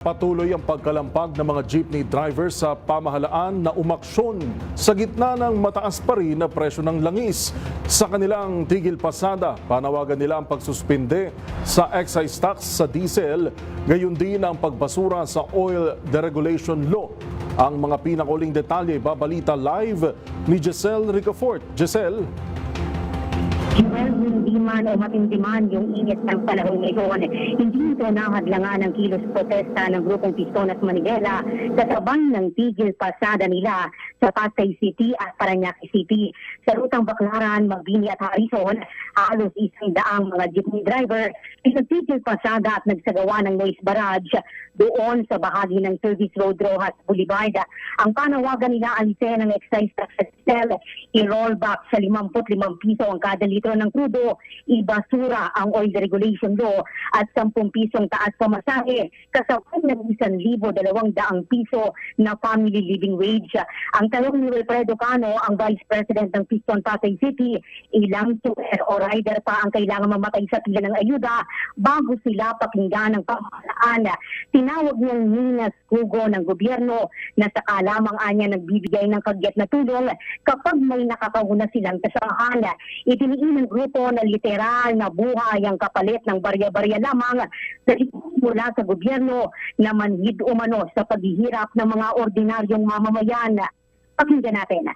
Patuloy ang pagkalampag ng mga jeepney drivers sa pamahalaan na umaksyon sa gitna ng mataas pa rin na presyo ng langis. Sa kanilang tigil pasada, panawagan nila ang pagsuspinde sa excise tax sa diesel, gayon din ang pagbasura sa oil deregulation law. Ang mga pinakuling detalye babalita live ni Giselle Ricafort. Giselle. Well, hindi man o matindi man yung init ng panahon ngayon, hindi ito nahadlangan ng kilos protesta ng grupong Piston at Maniguela sa tabang ng tigil pasada nila sa Pasay City at Parañaque City. Sa rutang Baclaran, Mabini at Harrison, halos 100 mga jeepney driver pinagtigil pasada at nagsagawa ng noise barrage doon sa bahagi ng Service Road Rojas Boulevard. Ang panawagan nila alisin ng excise tax sa diesel, i-roll back sa 55 piso ang kada litro ng crudo, ibasura ang oil deregulation law at 10 pisong taas pamasahe kasabay ng 1,200 piso na family living wage. Ang tanong ni Wilfredo Cano, ang Vice President ng Piston Pasay City, ilang super o rider pa ang kailangan mamatay sa pila ng ayuda bago sila pakinggan ng pamahalaan. Tinawag niyang Ninas Kugo ng gobyerno na saka lamang anya nagbibigay ng kagyat na tulong kapag may nakakauna silang kasamahan. Itiniin ng grupo na literal na buhay ang kapalit ng barya-barya lamang mula sa gobyerno na manhid umano sa paghihirap ng mga ordinaryong mamamayan. Pakinggan natin.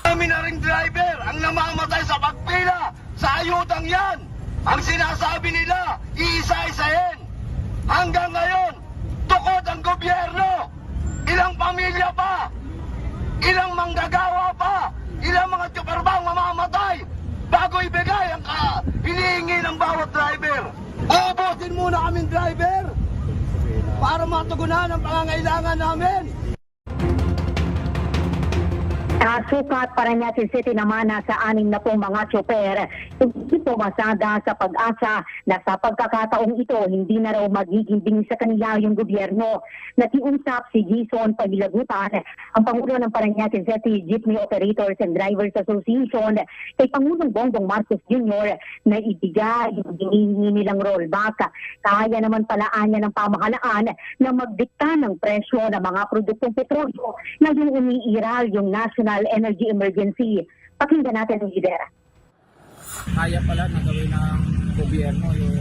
Kami na ring driver ang namamatay sa pagpila sa ayudang yan. Ang sinasabi nila, iisa-isahin. Hanggang ngayon, tukod ang gobyerno. Ilang pamilya pa, ilang manggagawa pa, ilang mga tsuperbang mamamatay bago ibigay ang hinihingi ng bawat driver. Uubusin muna kaming driver para matugunan ang pangangailangan namin. Sa Sukat, Parañaque City naman nasa 60 na pong mga tsoper. Hindi pumasada sa pag-asa na sa pagkakataong ito hindi na raw magiging ding sa kanila yung gobyerno. Nakiusap si Jason Pagilagutan, ang Pangulo ng Parañaque City Jeepney Operators and Drivers Association, kay Pangulong Bongbong Marcos Jr. na ibigay yung hinihingi nilang rollback. Kaya naman palaan niya ng pamahalaan na magdikta ng presyo ng mga produktong petrolyo na yung umiiral yung National Energy Emergency. Pakinggan natin ang lidera. Kaya pala na gawin ng gobyerno yung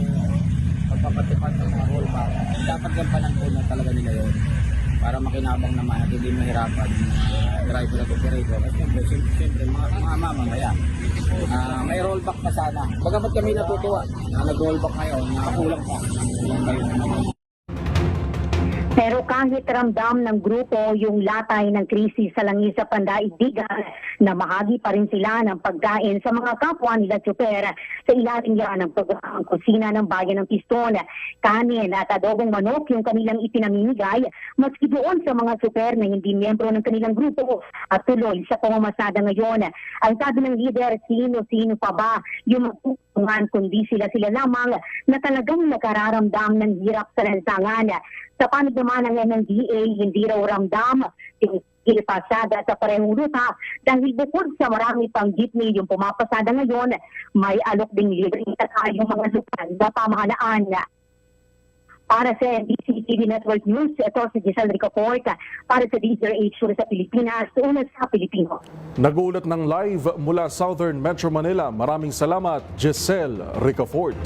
pagpapatupad ng mga rollback. Dapat gampanan po na talaga nila yun para makinabang naman at hindi mahirapan driver at operator. At siyempre mga mamamayan. May rollback pa sana. Bagamat kami natutuwa na nag-rollback ngayon, nakakulang pa. Pero kahit ramdam ng grupo yung latay ng krisis sa langis sa pandaigdigan, na mahagi pa rin sila ng pagkain sa mga kapwa nila tsuper sa ilalim yan ng programang kusina ng bayan ng Piston. Kanin at adobong manok yung kanilang ipinamimigay maski doon sa mga tsuper na hindi miyembro ng kanilang grupo at tuloy sa pamamasada ngayon. Ang sabi ng leader, sino-sino pa ba yung magtutungan kundi sila-sila lamang na talagang nakararamdam ng hirap sa lansangan. Sa panig naman ng MMDA, hindi raw ramdam yung pasada sa parehong ruta dahil bukod sa marami pang jeepney yung pumapasada ngayon, may alok ding libre sa yung mga lupan na pamahalaan. Para sa NBC TV Network News, ito si Giselle Ricafort para sa DZRH sa Pilipinas, una sa Pilipino. Nagulat ng live mula Southern Metro Manila. Maraming salamat, Giselle Ricafort.